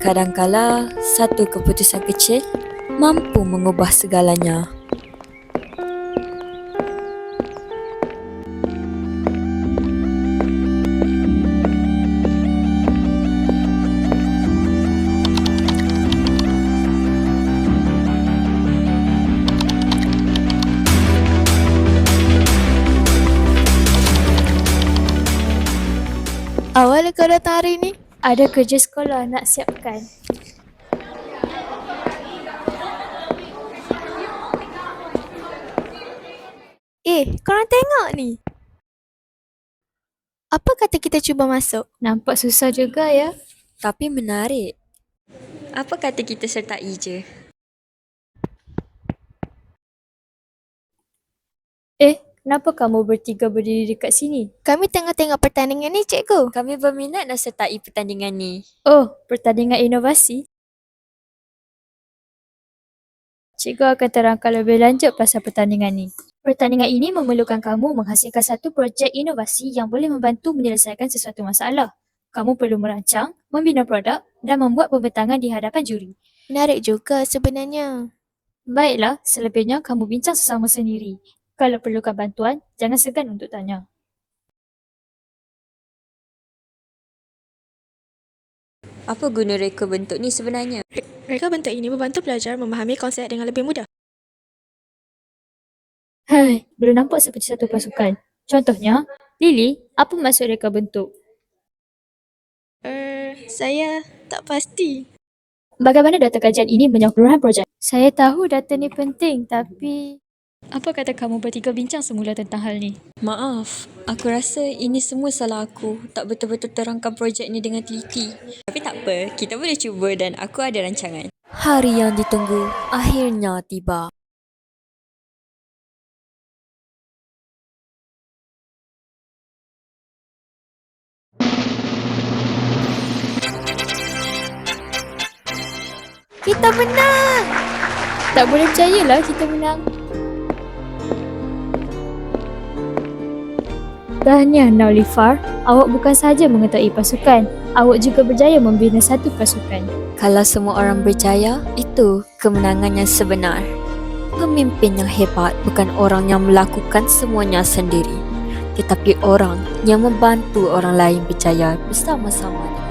Kadangkala, satu keputusan kecil mampu mengubah segalanya. Awal kau datang hari ni? Ada kerja sekolah nak siapkan. Korang tengok ni. Apa kata kita cuba masuk? Nampak susah juga ya. Tapi menarik. Apa kata kita sertai je? Kenapa kamu bertiga berdiri dekat sini? Kami tengah tengok pertandingan ni, cikgu. Kami berminat nak sertai pertandingan ni. Oh, pertandingan inovasi. Cikgu akan terangkan lebih lanjut pasal pertandingan ni. Pertandingan ini memerlukan kamu menghasilkan satu projek inovasi yang boleh membantu menyelesaikan sesuatu masalah. Kamu perlu merancang, membina produk dan membuat pembentangan di hadapan juri. Menarik juga sebenarnya. Baiklah, selebihnya kamu bincang sesama sendiri. Kalau perlukan bantuan, jangan segan untuk tanya. Apa guna reka bentuk ni sebenarnya? Reka bentuk ini membantu pelajar memahami konsep dengan lebih mudah. Hai, belum nampak seperti satu pasukan. Contohnya, Lily, apa maksud reka bentuk? Saya tak pasti. Bagaimana data kajian ini menyangkut keseluruhan projek? Saya tahu data ni penting, tapi... Apa kata kamu bertiga bincang semula tentang hal ni? Maaf, aku rasa ini semua salah aku. Tak betul-betul terangkan projek ni dengan teliti. Tapi tak apa, kita boleh cuba dan aku ada rancangan. Hari yang ditunggu akhirnya tiba. Kita menang! Tak boleh percayalah kita menang. Tahniah Naulifar, awak bukan sahaja mengetahui pasukan, awak juga berjaya membina satu pasukan. Kalau semua orang berjaya, itu kemenangan yang sebenar. Pemimpin yang hebat bukan orang yang melakukan semuanya sendiri, tetapi orang yang membantu orang lain berjaya bersama-sama.